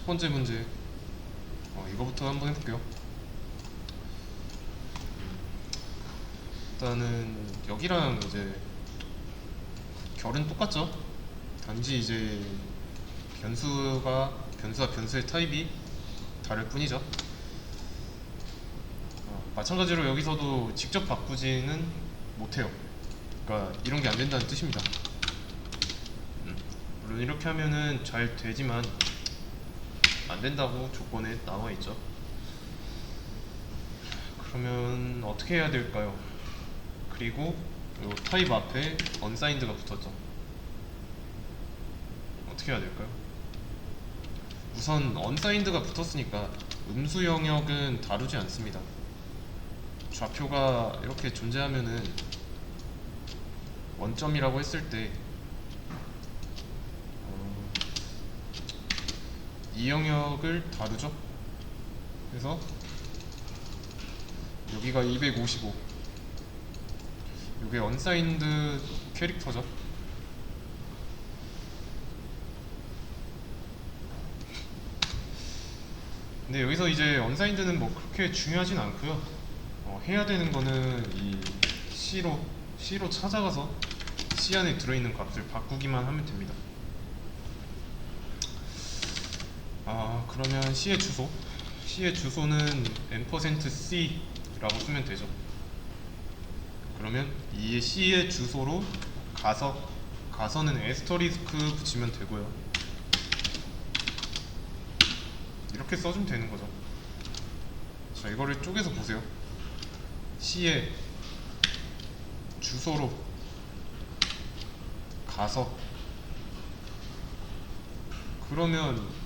첫 번째 문제, 이거부터 한번 해볼게요. 일단은 여기랑 이제 결은 똑같죠? 단지 이제 변수와 변수의 타입이 다를 뿐이죠. 마찬가지로 여기서도 직접 바꾸지는 못해요. 그러니까 이런 게 안 된다는 뜻입니다. 물론 이렇게 하면은 잘 되지만 안 된다고 조건에 나와 있죠. 그러면 어떻게 해야 될까요? 그리고 이 타입 앞에 unsigned가 붙었죠. 어떻게 해야 될까요? 우선 unsigned가 붙었으니까 음수 영역은 다루지 않습니다. 좌표가 이렇게 존재하면은 원점이라고 했을 때 이 영역을 다루죠. 그래서 여기가 255, 이게 unsigned 캐릭터죠. 근데 여기서 이제 unsigned는 뭐 그렇게 중요하진 않고요. 해야 되는 거는 이 C로 찾아가서 C 안에 들어있는 값을 바꾸기만 하면 됩니다. 그러면 C의 주소는 %C라고 쓰면 되죠. 그러면 이 C의 주소로 가서는 에스터리스크 붙이면 되고요. 이렇게 써주면 되는 거죠. 자, 이거를 쪼개서 보세요. C의 주소로 가서, 그러면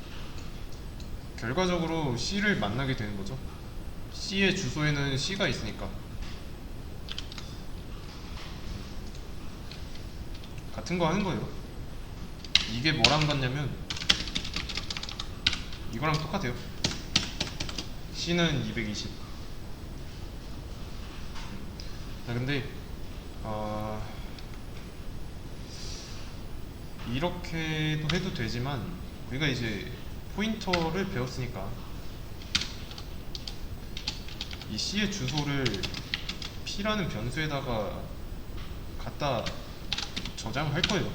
결과적으로 C를 만나게 되는 거죠. C의 주소에는 C가 있으니까. 같은 거 하는 거예요. 이게 뭐랑 같냐면 이거랑 똑같아요. C는 220. 자, 근데 이렇게도 해도 되지만 우리가 이제 포인터를 배웠으니까 이 C의 주소를 P라는 변수에다가 갖다 저장할 거예요.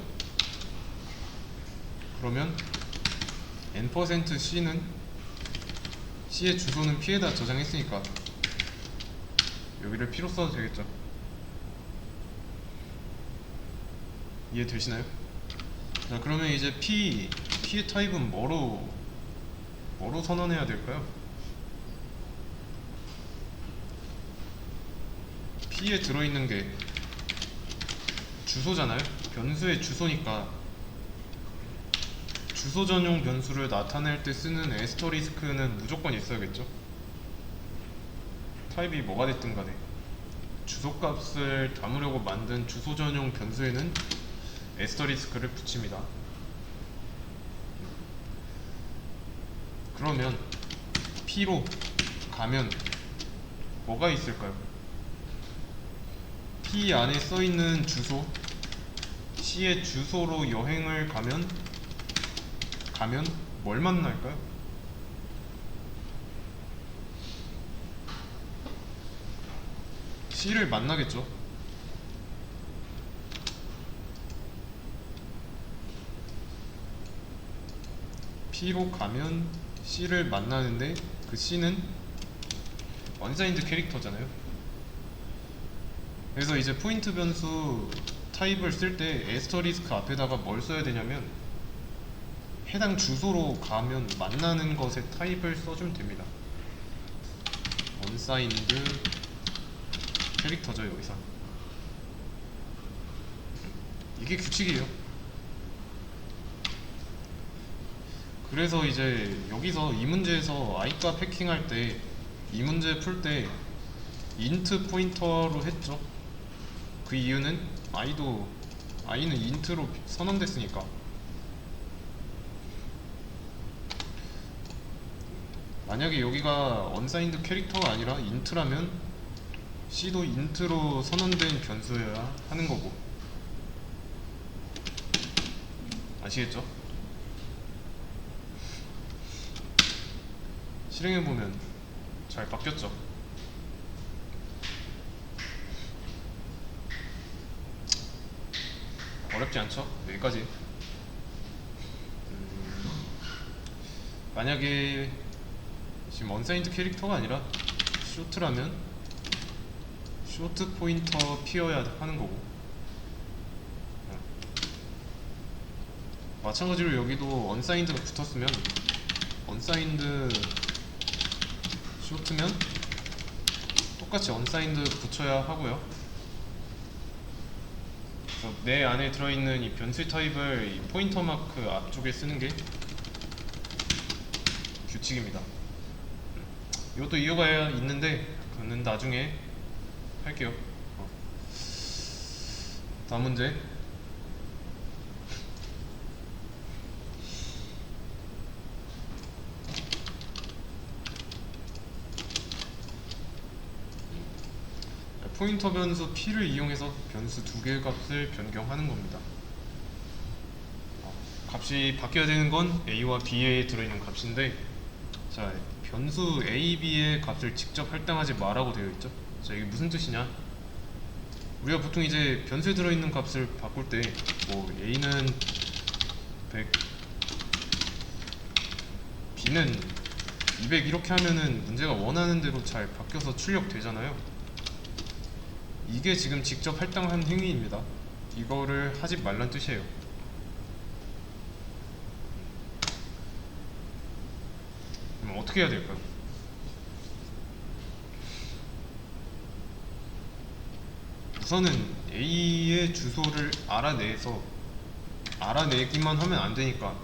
그러면 %C는 C의 주소는 P에다 저장했으니까 여기를 P로 써도 되겠죠. 이해되시나요? 자, 그러면 이제 P의 타입은 뭐로 선언해야 될까요? P에 들어있는 게 주소잖아요. 변수의 주소니까 주소 전용 변수를 나타낼 때 쓰는 에스터리스크는 무조건 있어야겠죠. 타입이 뭐가 됐든 간에 주소값을 담으려고 만든 주소 전용 변수에는 에스터리스크를 붙입니다. 그러면 P로 가면 뭐가 있을까요? P 안에 써있는 주소, C의 주소로 여행을 가면 뭘 만날까요? C를 만나겠죠. P로 가면 C를 만나는데 그 C는 unsigned 캐릭터잖아요. 그래서 이제 포인트 변수 타입을 쓸 때 에스터리스크 앞에다가 뭘 써야 되냐면 해당 주소로 가면 만나는 것의 타입을 써주면 됩니다. unsigned 캐릭터죠, 여기서. 이게 규칙이에요. 그래서 이제 여기서 이 문제에서 i값 해킹할 때, 이 문제 풀 때 int 포인터로 했죠. 그 이유는 i는 int로 선언됐으니까. 만약에 여기가 unsigned 캐릭터가 아니라 int라면 C도 int로 선언된 변수여야 하는 거고. 아시겠죠? 실행해보면 잘 바뀌었죠. 어렵지 않죠? 여기까지. 만약에 지금 언사인드 캐릭터가 아니라 쇼트라면 쇼트 포인터 피어야 하는 거고, 마찬가지로 여기도 언사인드가 붙었으면 언사인드 쇼트면 똑같이 언사인드 붙여야 하고요. 그래서 내 안에 들어있는 이 변수 타입을 이 포인터 마크 앞쪽에 쓰는 게 규칙입니다. 이것도 이유가 있는데 그거는 나중에 할게요. 다음 문제. 포인터 변수 p를 이용해서 변수 두 개의 값을 변경하는 겁니다. 값이 바뀌어야 되는 건 a와 b에 들어있는 값인데, 자, 변수 a, b의 값을 직접 할당하지 마라고 되어 있죠. 자, 이게 무슨 뜻이냐? 우리가 보통 이제 변수에 들어있는 값을 바꿀 때 뭐 a는 100, b는 200 이렇게 하면은 문제가 원하는 대로 잘 바뀌어서 출력되잖아요. 이게 지금 직접 할당한 행위입니다. 이거를 하지 말란 뜻이에요. 그럼 어떻게 해야 될까요? 우선은 A의 주소를 알아내기만 하면 안 되니까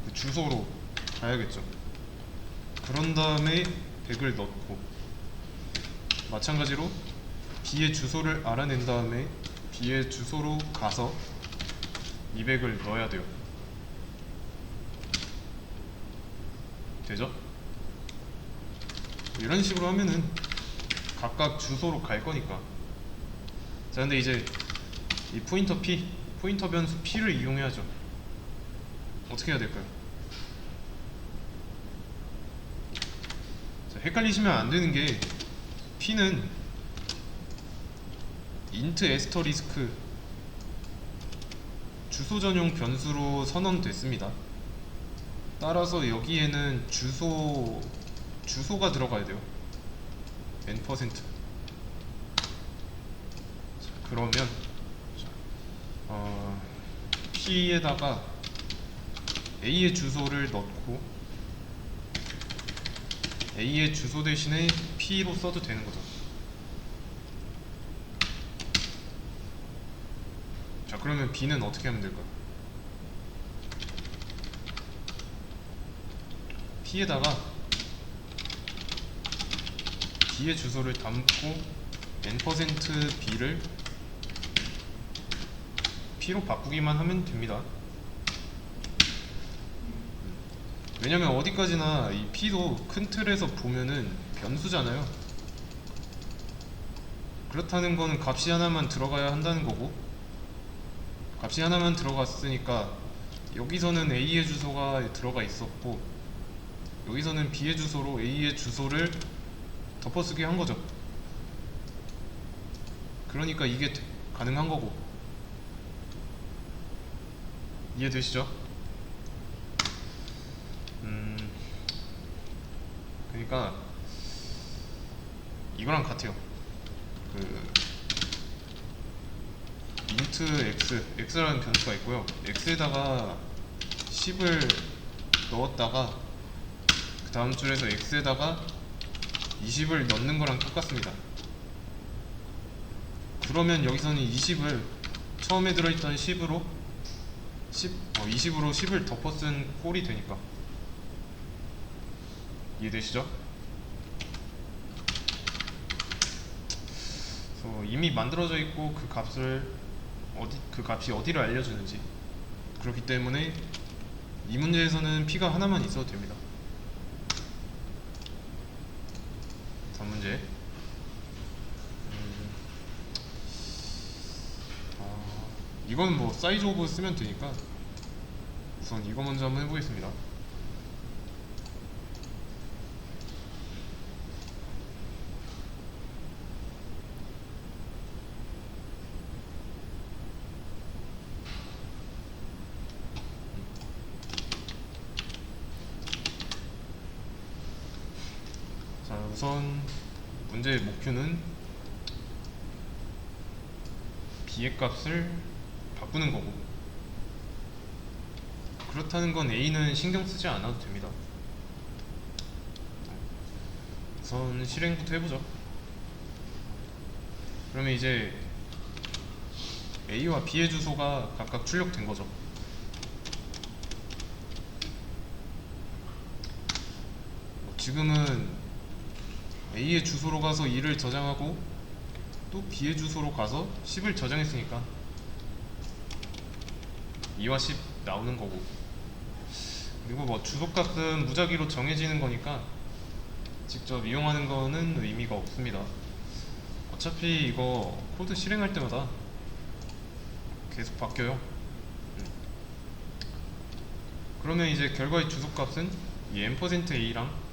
그 주소로 가야겠죠. 그런 다음에 100을 넣고, 마찬가지로 B의 주소를 알아낸 다음에 B의 주소로 가서 200을 넣어야 돼요. 되죠? 이런 식으로 하면은 각각 주소로 갈 거니까. 자, 근데 이제 이 포인터 P, 포인터 변수 P를 이용해야죠. 어떻게 해야 될까요? 자, 헷갈리시면 안 되는 게 P는 int asterisk 주소 전용 변수로 선언됐습니다. 따라서 여기에는 주소가 들어가야 돼요. n%. 자, 그러면 p에다가 a의 주소를 넣고 a의 주소 대신에 p로 써도 되는 거죠. 자, 그러면 b는 어떻게 하면 될까요? p에다가 b의 주소를 담고 n%b를 p로 바꾸기만 하면 됩니다. 왜냐면 어디까지나 이 p도 큰 틀에서 보면은 변수잖아요. 그렇다는 거는 값이 하나만 들어가야 한다는 거고, 값이 하나만 들어갔으니까 여기서는 a의 주소가 들어가 있었고 여기서는 b의 주소로 a의 주소를 덮어쓰기 한 거죠. 그러니까 이게 가능한 거고. 이해되시죠? 그러니까 이거랑 같아요. 그 int x라는 변수가 있고요. x에다가 10을 넣었다가 그 다음 줄에서 x에다가 20을 넣는 거랑 똑같습니다. 그러면 여기서는 20을 처음에 들어있던 10으로 20으로 10을 덮어 쓴 꼴이 되니까. 이해되시죠? 이미 만들어져 있고 그 값이 어디를 알려주는지. 그렇기 때문에 이 문제에서는 p가 하나만 있어도 됩니다. 다음 문제. 이건 뭐 사이즈 오브 쓰면 되니까 우선 이거 먼저 한번 해보겠습니다. 우선 문제의 목표는 b의 값을 바꾸는 거고, 그렇다는 건 a는 신경 쓰지 않아도 됩니다. 우선 실행부터 해보죠. 그러면 이제 a와 b의 주소가 각각 출력된 거죠. 지금은 a의 주소로 가서 2를 저장하고 또 b의 주소로 가서 10을 저장했으니까 2와 10 나오는 거고, 그리고 뭐 주소값은 무작위로 정해지는 거니까 직접 이용하는 거는 의미가 없습니다. 어차피 이거 코드 실행할 때마다 계속 바뀌어요. 그러면 이제 결과의 주소값은 이 %a랑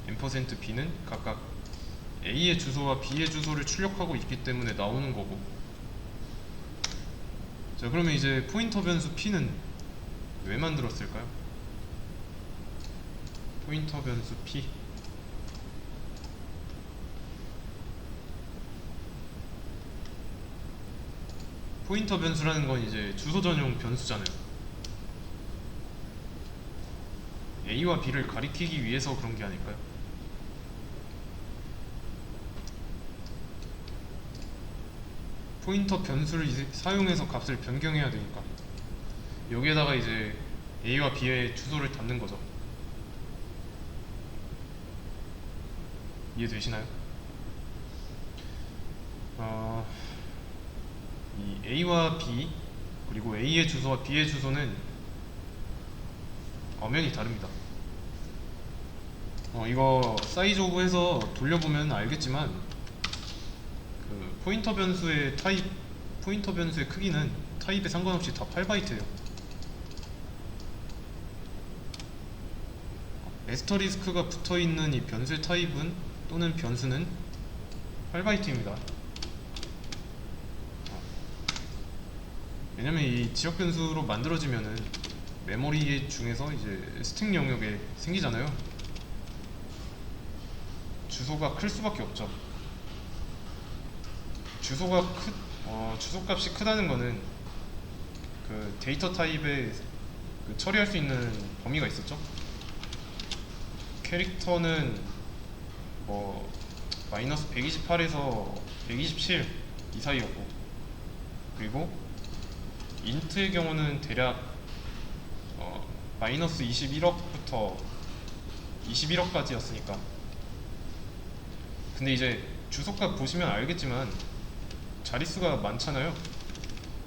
%b는 각각 a의 주소와 b의 주소를 출력하고 있기 때문에 나오는 거고, 자 그러면 이제 포인터 변수 p는 왜 만들었을까요? 포인터 변수 p, 포인터 변수라는 건 이제 주소 전용 변수잖아요. a와 b를 가리키기 위해서 그런 게 아닐까요? 포인터 변수를 이제 사용해서 값을 변경해야 되니까 여기에다가 이제 a와 b의 주소를 담는 거죠. 이해되시나요? 이 a와 b 그리고 a의 주소와 b의 주소는 엄연히 다릅니다. 이거 사이즈 오브 해서 돌려보면 알겠지만 그 포인터 변수의 타입, 포인터 변수의 크기는 타입에 상관없이 다 8바이트예요. 에스터리스크가 붙어있는 이 변수의 타입은 또는 변수는 8바이트입니다. 왜냐면 이 지역 변수로 만들어지면은 메모리 중에서 이제 스택 영역에 생기잖아요. 주소가 클 수밖에 없죠. 주소값이 크다는 거는 그 데이터 타입에 그 처리할 수 있는 범위가 있었죠. 캐릭터는 뭐 마이너스 128에서 127 이 사이였고, 그리고 인트의 경우는 대략 마이너스 21억부터 21억까지였으니까. 근데 이제 주소값 보시면 알겠지만 자릿수가 많잖아요.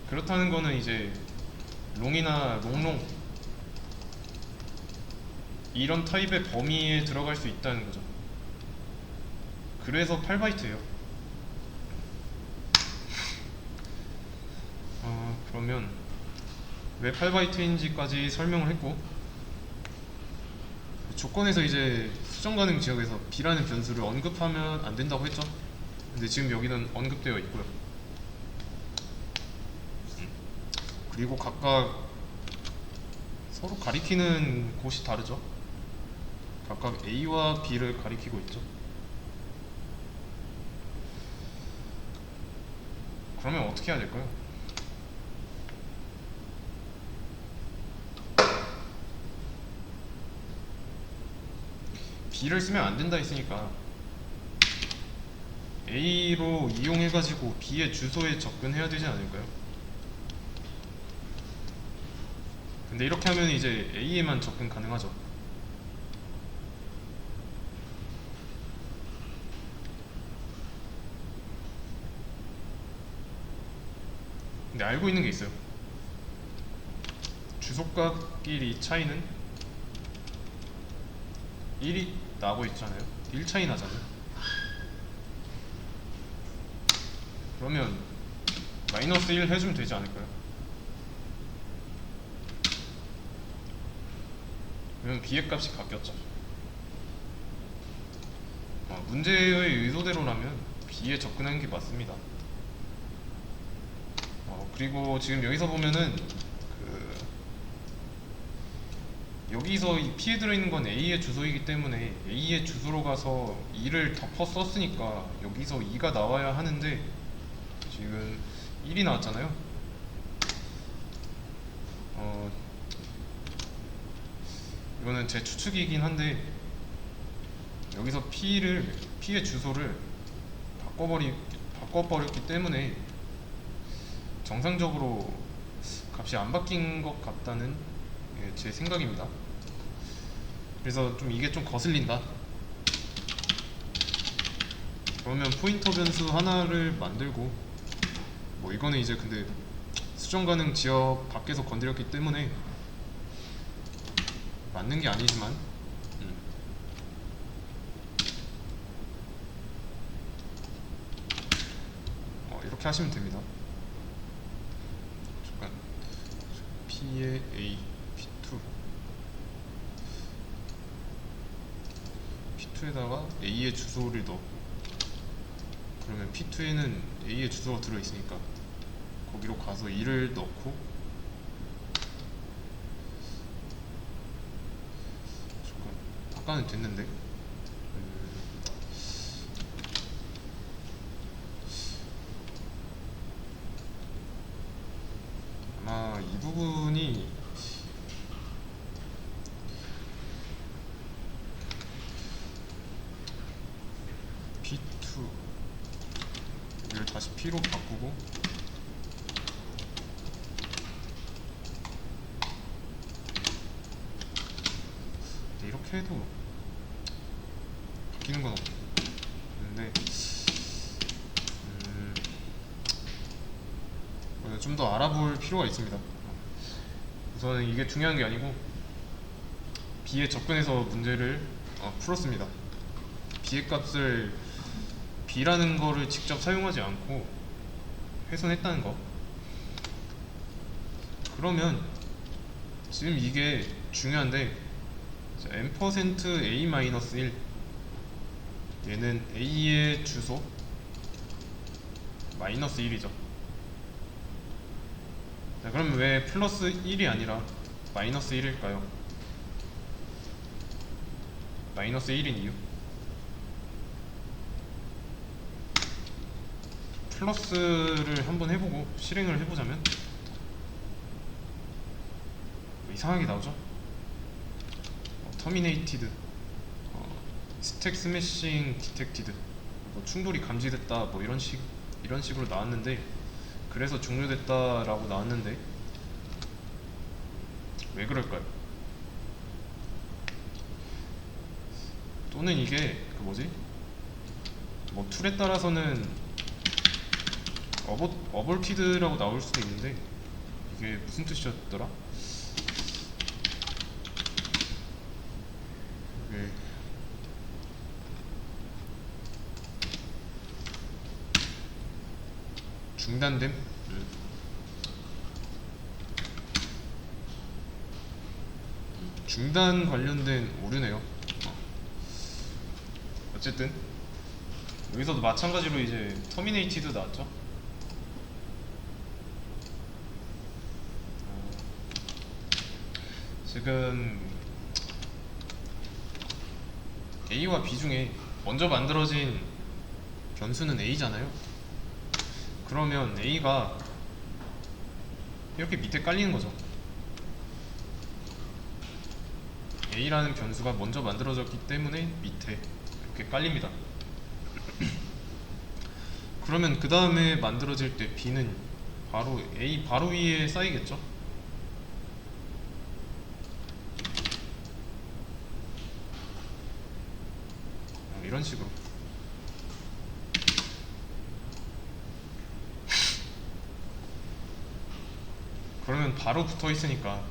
그렇다는 거는 이제 롱이나 롱롱 이런 타입의 범위에 들어갈 수 있다는 거죠. 그래서 8바이트예요. 그러면 왜 8바이트인지까지 설명을 했고, 조건에서 이제 수정 가능 지역에서 b라는 변수를 언급하면 안 된다고 했죠. 근데 지금 여기는 언급되어 있고요. 그리고 각각 서로 가리키는 곳이 다르죠. 각각 a와 b를 가리키고 있죠. 그러면 어떻게 해야 될까요? b를 쓰면 안 된다 했으니까 a로 이용해가지고 b의 주소에 접근해야 되지 않을까요? 근데 이렇게 하면 이제 a에만 접근 가능하죠. 근데 알고 있는 게 있어요. 주소값끼리 차이는 1이 나고 있잖아요. 1 차이 나잖아요. 그러면 마이너스 1 해주면 되지 않을까요? 그러면 b의 값이 바뀌었죠. 문제의 의도대로라면 b에 접근하는 게 맞습니다. 그리고 지금 여기서 보면은 여기서 이 P에 들어있는 건 A의 주소이기 때문에 A의 주소로 가서 2를 덮어 썼으니까 여기서 2가 나와야 하는데 지금 1이 나왔잖아요. 이거는 제 추측이긴 한데 여기서 P의 주소를 바꿔버렸기 때문에 정상적으로 값이 안 바뀐 것 같다는 제 생각입니다. 그래서 좀 이게 좀 거슬린다. 그러면 포인터 변수 하나를 만들고 뭐 이거는 이제 근데 수정 가능 지역 밖에서 건드렸기 때문에 맞는 게 아니지만 이렇게 하시면 됩니다. 잠깐 P의 A, P2에다가 A의 주소를 넣고 그러면 P2에는 A의 주소가 들어있으니까 거기로 가서 2를 넣고 잠깐 아까는 됐는데 아마 이 부분이 P2를 다시 P로 바꾸고 이렇게 해도 바뀌는 건 없는데 좀 더 알아볼 필요가 있습니다. 우선은 이게 중요한 게 아니고 B에 접근해서 문제를 풀었습니다. B의 값을 B라는 거를 직접 사용하지 않고 훼손했다는 거. 그러면 지금 이게 중요한데 n%a-1 얘는 A의 주소 마이너스 1이죠. 자, 그럼 왜 플러스 1이 아니라 마이너스 1일까요? 마이너스 1인 이유 플러스를 한번 해보고 실행을 해보자면 이상하게 나오죠? terminated, 스택 스매싱 디텍티드, 충돌이 감지됐다 뭐 이런 식으로 나왔는데 그래서 종료됐다라고 나왔는데 왜 그럴까요? 또는 이게 뭐 툴에 따라서는 어볼티드라고 나올 수도 있는데 이게 무슨 뜻이었더라? 이게 중단됨? 중단 관련된 오류네요. 어쨌든 여기서도 마찬가지로 이제 터미네이티드 나왔죠. 지금 A와 B 중에 먼저 만들어진 변수는 A잖아요. 그러면 A가 이렇게 밑에 깔리는 거죠. A라는 변수가 먼저 만들어졌기 때문에 밑에 이렇게 깔립니다. 그러면 그 다음에 만들어질 때 B는 바로 A 바로 위에 쌓이겠죠? 이런 식으로. 그러면 바로 붙어 있으니까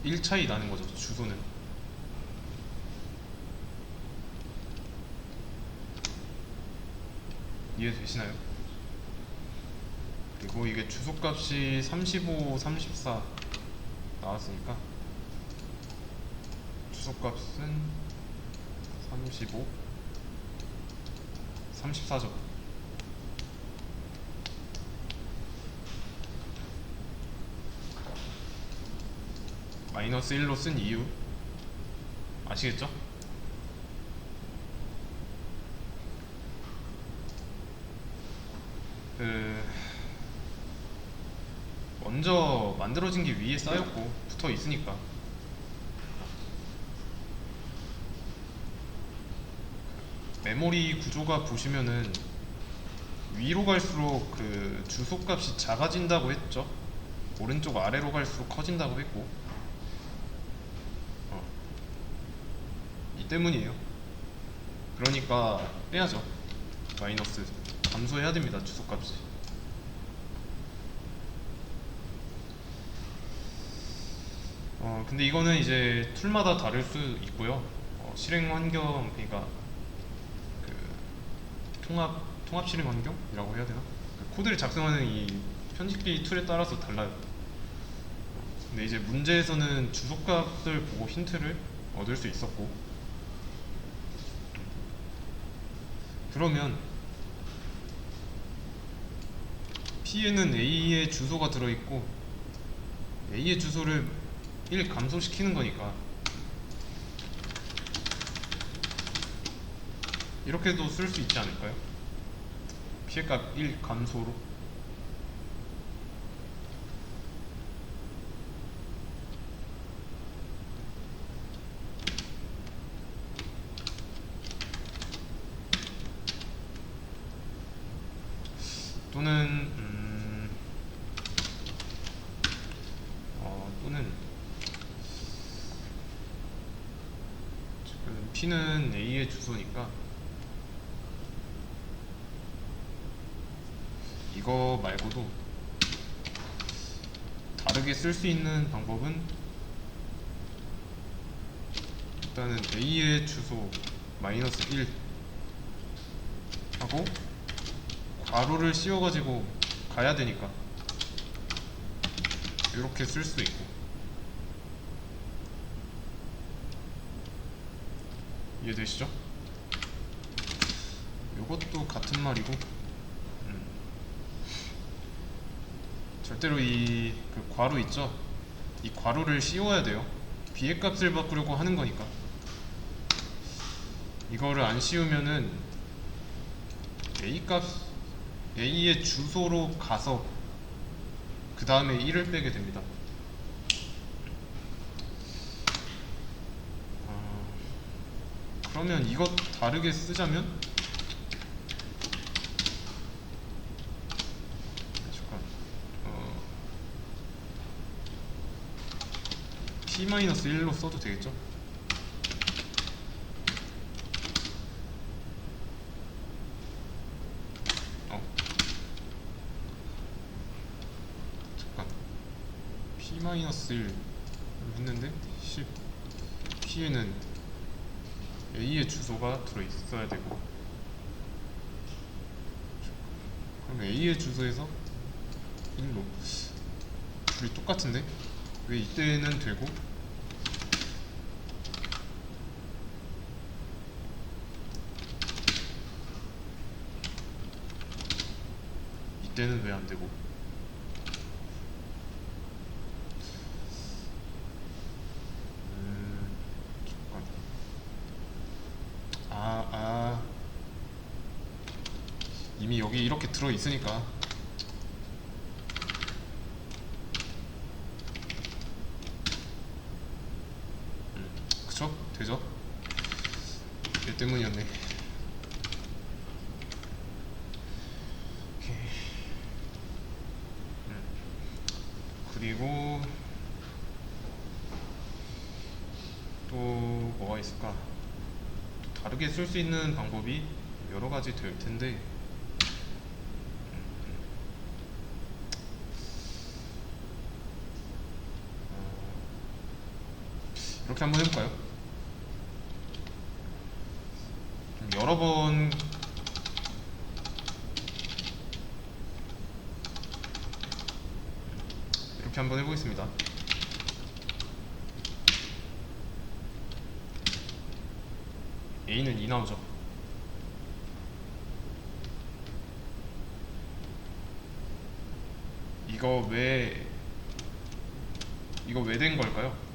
1 차이 나는 거죠, 주소는. 이해되시나요? 그리고 이게 주소값이 35, 34 나왔으니까 주소값은 35, 34죠. -1로 쓴 이유 아시겠죠? 그 먼저 만들어진 게 위에 쌓였고 붙어 있으니까. 메모리 구조가 보시면은 위로 갈수록 그 주소값이 작아진다고 했죠. 오른쪽 아래로 갈수록 커진다고 했고, 이 때문이에요. 그러니까 빼야죠. 마이너스 감소해야 됩니다, 주소값이. 근데 이거는 이제 툴마다 다를 수 있고요. 실행 환경, 그러니까 그 통합 실행 환경이라고 해야 되나? 그 코드를 작성하는 이 편집기 툴에 따라서 달라요. 근데 이제 문제에서는 주소값을 보고 힌트를 얻을 수 있었고, 그러면 P에는 A의 주소가 들어있고 A의 주소를 1 감소시키는 거니까 이렇게도 쓸 수 있지 않을까요? 피해값 1 감소로. 또는 또는 지금 P는 A의 주소니까 이거 말고도 다르게 쓸 수 있는 방법은 일단은 A의 주소 -1 하고 괄호를 씌워가지고 가야 되니까 이렇게 쓸 수도 있고. 이해되시죠? 이것도 같은 말이고, 절대로 이 그 괄호 있죠? 이 괄호를 씌워야 돼요. B의 값을 바꾸려고 하는 거니까. 이거를 안 씌우면은 A의 주소로 가서 그 다음에 1을 빼게 됩니다. 그러면 이것 다르게 쓰자면 잠깐 P-1로 써도 되겠죠? 잠깐 P-1을 했는데 P에는 A의 주소가 들어있어야 되고, 그럼 A의 주소에서 1로 둘이 똑같은데 왜 이때는 되고 이때는 왜 안 되고? 이미 여기 이렇게 들어 있으니까 그쵸? 되죠? 얘 때문이었네. 오케이. 그리고 또 뭐가 있을까? 또 다르게 쓸 수 있는 방법이 여러 가지 될 텐데, 이렇게 한번 해볼까요? 여러 번 이렇게 한번 해보겠습니다. A는 2 나오죠. 이거 왜 된 걸까요?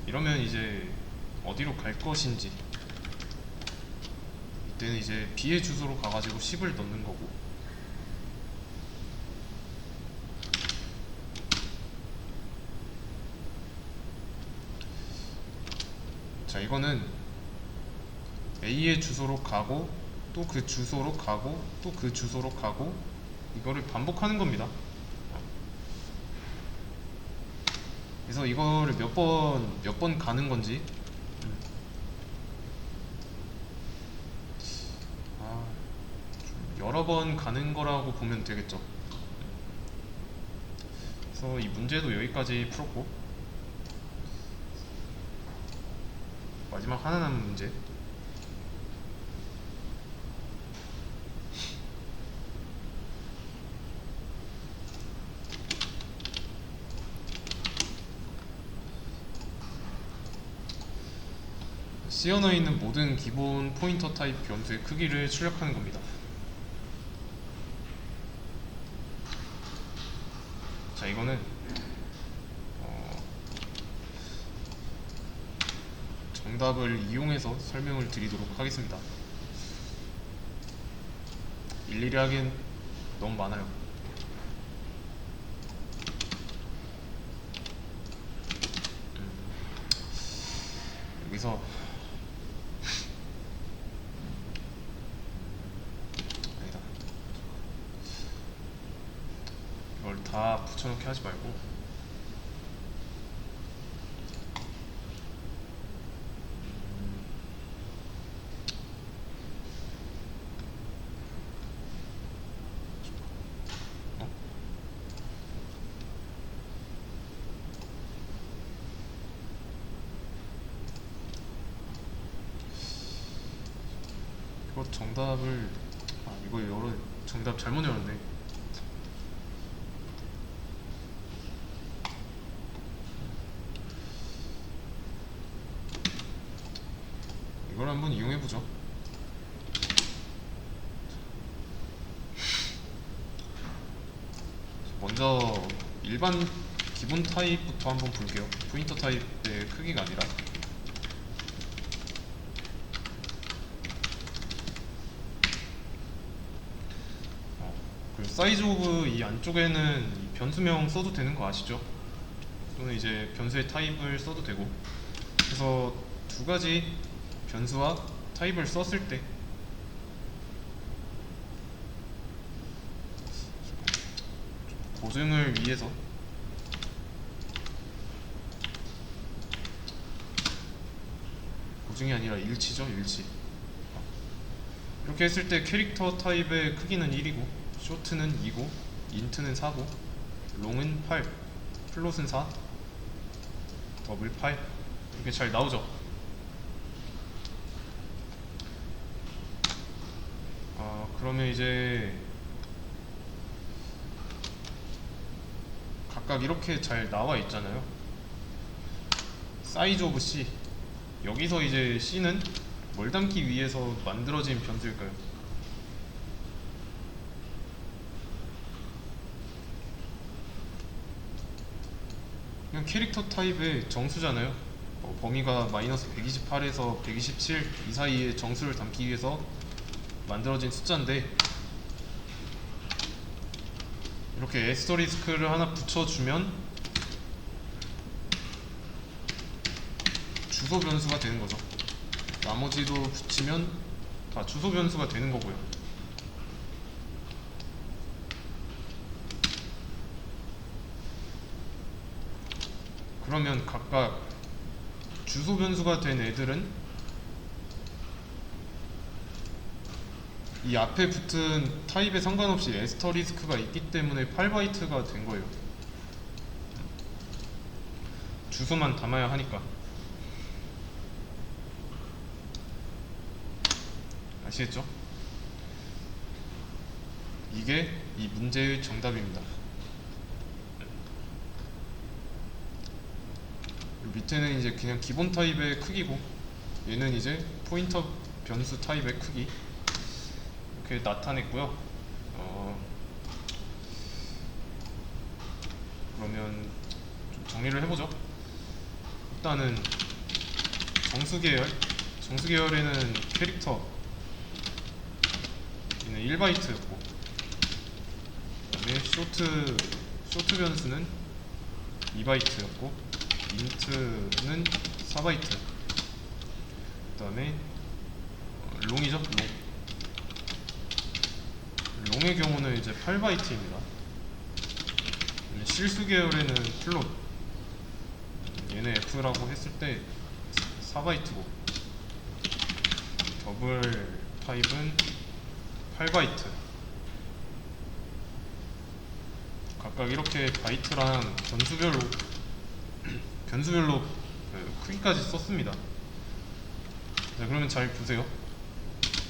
이러면 이제 어디로 갈 것인지, 이때는 이제 B의 주소로 가가지고 10을 넣는 거고, 자 이거는 A의 주소로 가고 또 그 주소로 가고 또 그 주소로 가고, 이거를 반복하는 겁니다. 그래서 이거를 몇 번 가는 건지, 좀 여러 번 가는 거라고 보면 되겠죠. 그래서 이 문제도 여기까지 풀었고, 마지막 하나 남은 문제. C 언어에 있는 모든 기본 포인터 타입 변수의 크기를 출력하는 겁니다. 자 이거는 정답을 이용해서 설명을 드리도록 하겠습니다. 일일이 하기엔 너무 많아요. 여기서 아니다, 이걸 다 붙여넣기 하지 말고 이거 정답을, 이거 정답 잘못 열었네. 이걸 한번 이용해보죠. 먼저 일반 기본 타입부터 한번 볼게요. 포인터 타입의 크기가 아니라. 그리고 사이즈 오브 이 안쪽에는 이 변수명 써도 되는 거 아시죠? 또는 이제 변수의 타입을 써도 되고. 그래서 두 가지 변수와 타입을 썼을 때 보증을 위해서 보증이 아니라 일치죠, 일치. 이렇게 했을 때 캐릭터 타입의 크기는 1이고 쇼트는 2고 인트는 4고 롱은 8, 플롯은 4, 더블 8, 이렇게 잘 나오죠. 그러면 이제 각각 이렇게 잘 나와 있잖아요. 사이즈 오브 C, 여기서 이제 C는 뭘 담기 위해서 만들어진 변수일까요? 그냥 캐릭터 타입의 정수잖아요. 범위가 마이너스 128에서 127 이 사이의 정수를 담기 위해서 만들어진 숫자인데, 이렇게 에스터리스크를 하나 붙여주면 주소 변수가 되는 거죠. 나머지도 붙이면 다 주소 변수가 되는 거고요. 그러면 각각 주소 변수가 된 애들은 이 앞에 붙은 타입에 상관없이 에스터리스크가 있기 때문에 8바이트가 된 거예요. 주소만 담아야 하니까. 아시겠죠? 이게 이 문제의 정답입니다. 밑에는 이제 그냥 기본 타입의 크기고, 얘는 이제 포인터 변수 타입의 크기, 이렇게 나타냈고요. 그러면 좀 정리를 해보죠. 일단은 정수 계열, 정수 계열에는 캐릭터 얘는 1바이트였고, 그다음에 쇼트 변수는 2바이트였고, 인트는 4바이트. 그다음에 롱이죠. 롱의 경우는 이제 8바이트입니다. 실수 계열에는 플롯, 얘네 F라고 했을 때 4바이트고, 더블 타입은 8바이트. 각각 이렇게 바이트랑 변수별로 크기까지 썼습니다. 자, 그러면 잘 보세요.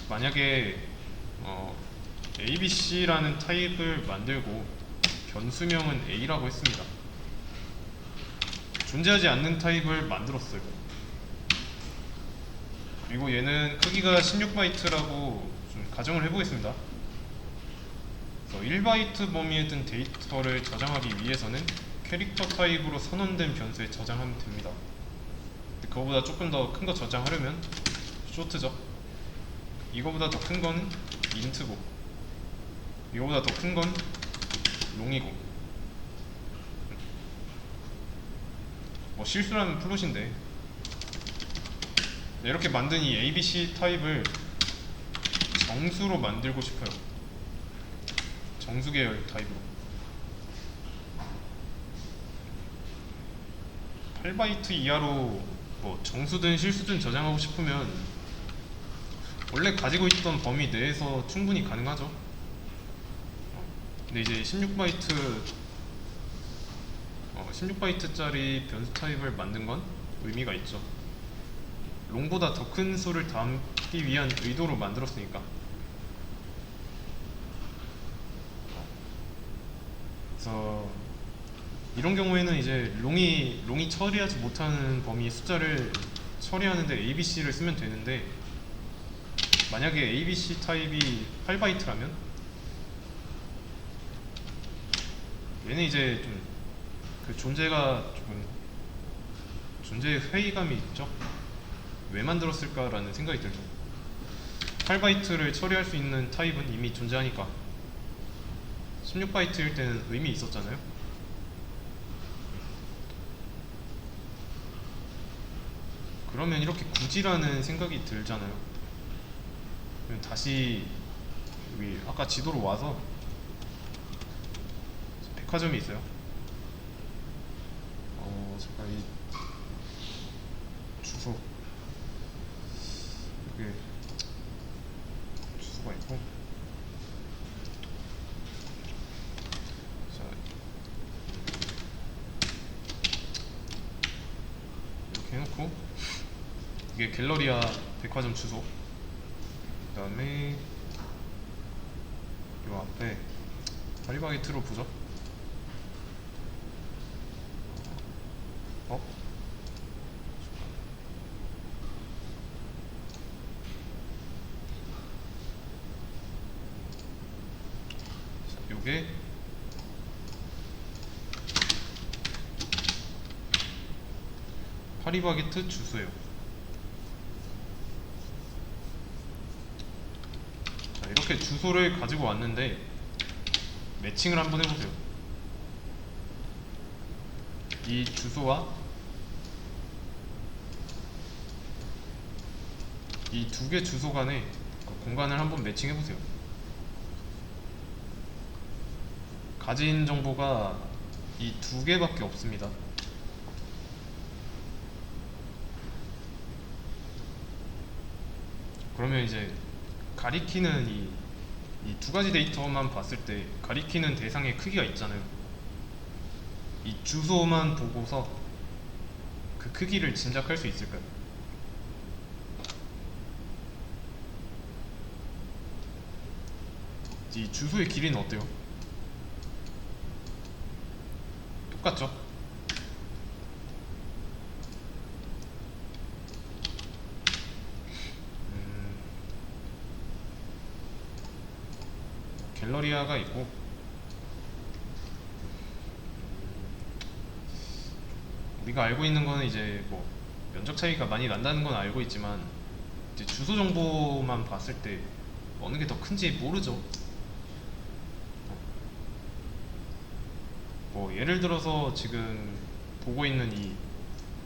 만약에 ABC라는 타입을 만들고 변수명은 A라고 했습니다. 존재하지 않는 타입을 만들었어요. 그리고 얘는 크기가 16바이트라고 좀 가정을 해보겠습니다. 그래서 1바이트 범위에 든 데이터를 저장하기 위해서는 캐릭터 타입으로 선언된 변수에 저장하면 됩니다. 근데 그거보다 조금 더 큰 거 저장하려면 쇼트죠. 이거보다 더 큰 건 인트고, 이거보다 더 큰 건 롱이고, 뭐 실수라는 플롯인데, 이렇게 만든 이 ABC 타입을 정수로 만들고 싶어요. 정수 계열 타입으로 8바이트 이하로 뭐 정수든 실수든 저장하고 싶으면 원래 가지고 있던 범위 내에서 충분히 가능하죠. 근데 이제 16바이트짜리 변수 타입을 만든 건 의미가 있죠. 롱보다 더 큰 수를 담기 위한 의도로 만들었으니까. 그래서 이런 경우에는 이제 롱이 처리하지 못하는 범위의 숫자를 처리하는데 ABC를 쓰면 되는데, 만약에 ABC 타입이 8바이트라면 얘는 이제 좀 그 존재가 조금 존재의 회의감이 있죠. 왜 만들었을까라는 생각이 들죠. 8바이트를 처리할 수 있는 타입은 이미 존재하니까 16바이트일 때는 의미 있었잖아요. 그러면 이렇게 굳이라는 생각이 들잖아요. 그럼 다시 여기 아까 지도로 와서 백화점이 있어요. 잠깐 이 주소, 여기 주소가 있고, 자, 이렇게 해놓고, 이게 갤러리아 백화점 주소, 그 다음에 요 앞에 파리바게트로 보죠. 요게 파리바게트 주소예요. 자, 이렇게 주소를 가지고 왔는데 매칭을 한번 해보세요. 이 주소와 이 두 개 주소 간의 공간을 한번 매칭해보세요. 가진 정보가 이 두 개밖에 없습니다. 그러면 이제 가리키는 이 두 가지 데이터만 봤을 때 가리키는 대상의 크기가 있잖아요. 이 주소만 보고서 그 크기를 짐작할 수 있을까요? 이 주소의 길이는 어때요? 똑같죠? 갤러리아가 있고, 우리가 알고 있는 거는 이제 뭐 면적 차이가 많이 난다는 건 알고 있지만 이제 주소 정보만 봤을 때 어느 게 더 큰지 모르죠. 뭐 예를 들어서 지금 보고 있는 이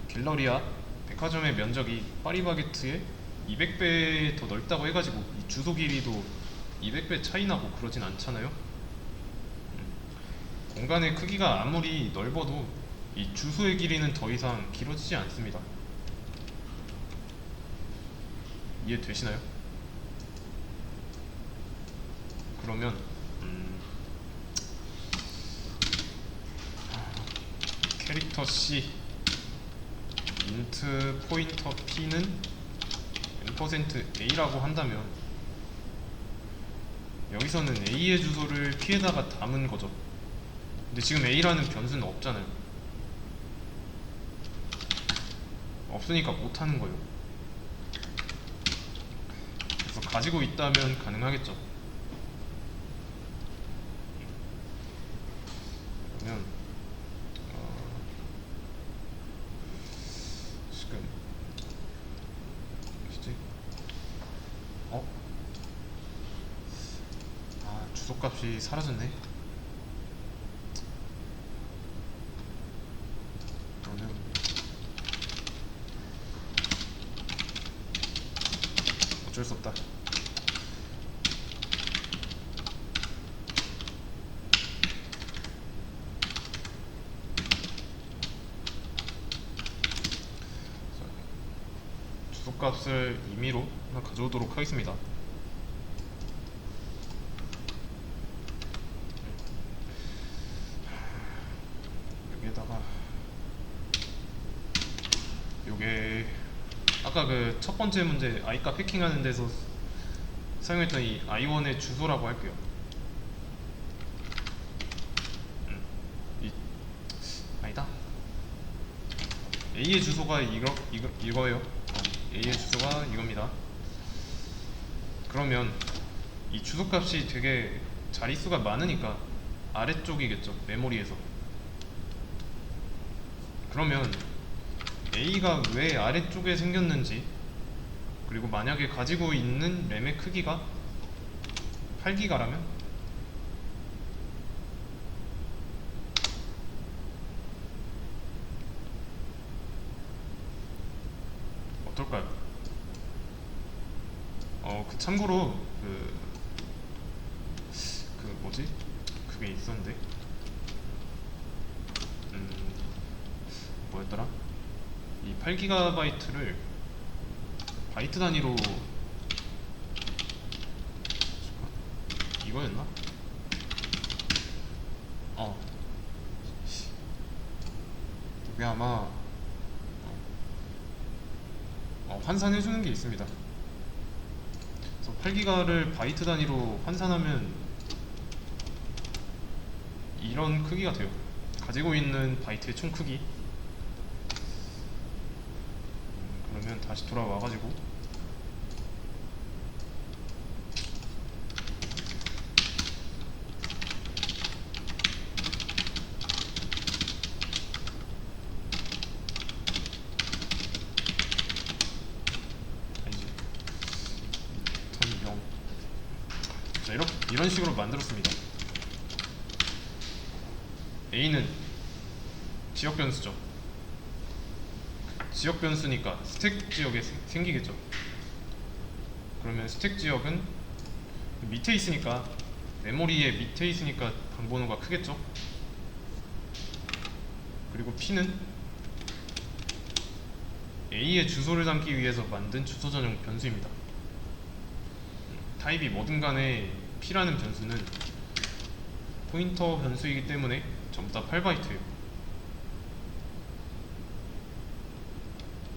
갤러리아 백화점의 면적이 파리바게트의 200배 더 넓다고 해가지고 이 주소 길이도 200배 차이 나고 그러진 않잖아요. 공간의 크기가 아무리 넓어도 이 주소의 길이는 더 이상 길어지지 않습니다. 이해되시나요? 그러면 캐릭터 C 인트 포인터 P는 n%A라고 한다면 여기서는 A의 주소를 P에다가 담은 거죠. 근데 지금 A라는 변수는 없잖아요. 없으니까 못하는 거예요. 그래서 가지고 있다면 가능하겠죠. 그러면 지금 뭐지? 주소값이 사라졌네. 그러면 어쩔 수 없다. 주소값을 임의로 하나 가져오도록 하겠습니다. 여기에다가 요게 아까 그 첫 번째 문제 아이값 해킹하는 데서 사용했던 이 i1의 주소라고 할게요. 아니다. A의 주소가 이거예요. A의 주소가 이겁니다. 그러면 이 주소값이 되게 자릿수가 많으니까 아래쪽이겠죠, 메모리에서. 그러면 A가 왜 아래쪽에 생겼는지, 그리고 만약에 가지고 있는 램의 크기가 8기가라면 어떨까요? 참고로 뭐지? 그게 있었는데 뭐였더라? 이 8GB를 바이트 단위로 이거였나? 이게 아마 환산해주는 게 있습니다. 그래서 8기가를 바이트 단위로 환산하면 이런 크기가 돼요. 가지고 있는 바이트의 총 크기. 그러면 다시 돌아와가지고 자, 이런 식으로 만들었습니다. A는 지역 변수죠. 지역 변수니까 스택 지역에 생기겠죠. 그러면 스택 지역은 밑에 있으니까, 메모리의 밑에 있으니까 방번호가 크겠죠. 그리고 P는 A의 주소를 담기 위해서 만든 주소 전용 변수입니다. 타입이 뭐든 간에 P라는 변수는 포인터 변수이기 때문에 전부 다 8바이트예요.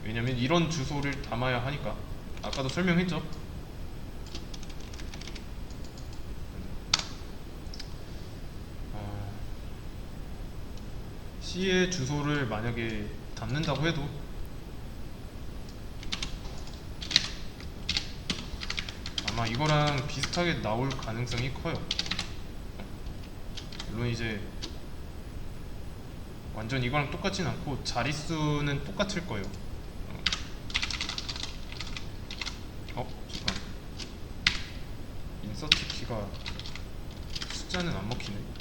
왜냐면 이런 주소를 담아야 하니까. 아까도 설명했죠. C의 주소를 만약에 담는다고 해도 아마 이거랑 비슷하게 나올 가능성이 커요. 물론 이제 완전 이거랑 똑같진 않고 자릿수는 똑같을 거예요. 잠깐. 인서트 키가 숫자는 안 먹히네.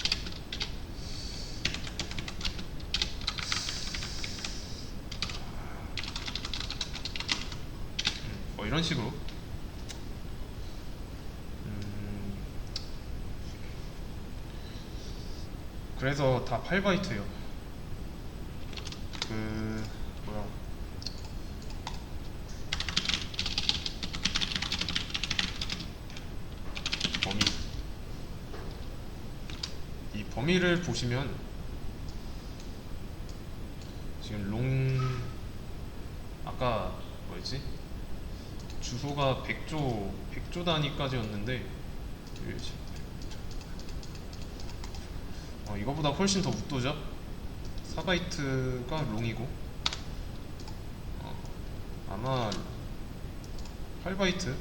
이런 식으로. 그래서 다 8바이트예요. 뭐야, 범위. 이 범위를 보시면 지금 아까 뭐였지? 주소가 100조 단위까지였는데 이거보다 훨씬 더 웃도죠? 4바이트가 롱이고 아마 8바이트,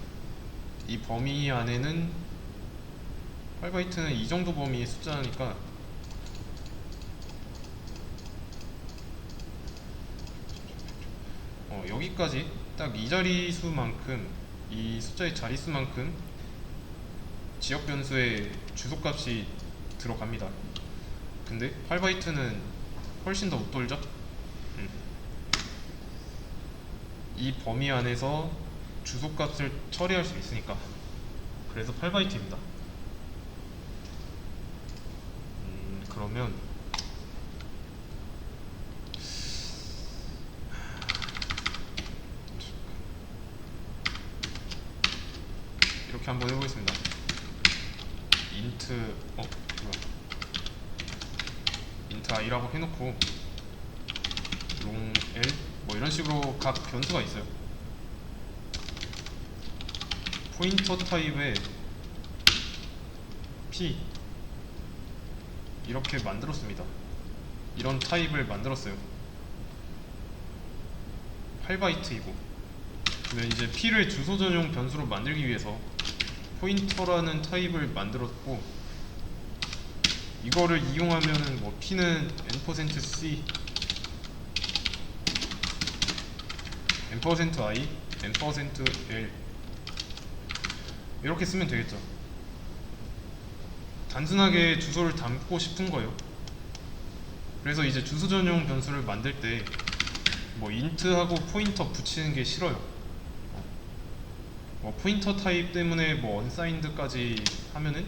이 범위 안에는 8바이트는 이 정도 범위의 숫자니까 여기까지 딱 이 자리수만큼, 이 숫자의 자릿수만큼 지역 변수의 주소값이 들어갑니다. 근데 8바이트는 훨씬 더 웃돌죠? 이 범위 안에서 주소값을 처리할 수 있으니까. 그래서 8바이트입니다. 그러면 이렇게 한번 해보겠습니다. 인트 i라고 해놓고 롱 l 뭐 이런 식으로 각 변수가 있어요. 포인터 타입의 p 이렇게 만들었습니다. 이런 타입을 만들었어요. 8바이트이고, 그러면 이제 p를 주소 전용 변수로 만들기 위해서 포인터라는 타입을 만들었고, 이거를 이용하면은 뭐 p는 n%c, n%i, n%l 이렇게 쓰면 되겠죠. 단순하게 주소를 담고 싶은 거예요. 그래서 이제 주소 전용 변수를 만들 때 뭐 int하고 포인터 붙이는 게 싫어요. 포인터 타입 때문에 뭐 unsigned까지 하면은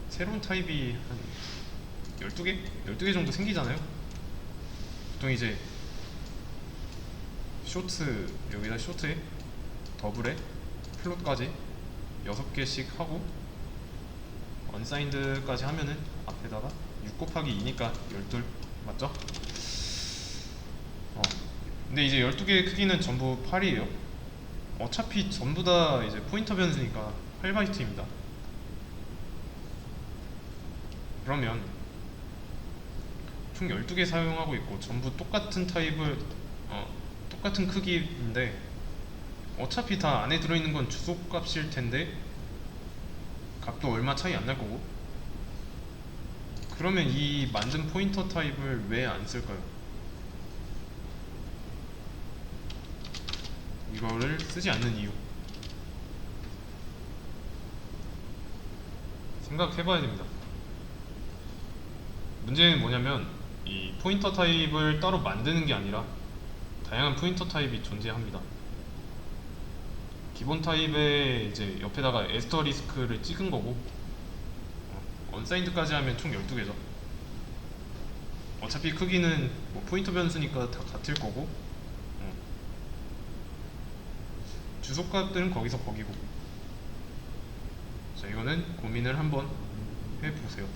새로운 타입이 한 12개? 12개 정도 생기잖아요. 보통 이제 쇼트, 여기다 쇼트에 더블에 플롯까지 6개씩 하고 unsigned까지 하면은 앞에다가 6 곱하기 2니까 12 맞죠? 근데 이제 12개의 크기는 전부 8이에요. 어차피 전부 다 이제 포인터 변수니까 8바이트입니다. 그러면 총 12개 사용하고 있고 전부 똑같은 타입을 똑같은 크기인데 어차피 다 안에 들어있는 건 주소 값일 텐데 값도 얼마 차이 안 날 거고, 그러면 이 만든 포인터 타입을 왜 안 쓸까요? 이거를 쓰지 않는 이유 생각해봐야 됩니다. 문제는 뭐냐면 이 포인터 타입을 따로 만드는 게 아니라 다양한 포인터 타입이 존재합니다. 기본 타입에 이제 옆에다가 에스터리스크를 찍은 거고, 언사인드까지 하면 총 12개죠. 어차피 크기는 뭐 포인터 변수니까 다 같을 거고, 주소값들은 거기서 거기고. 자, 이거는 고민을 한번 해보세요.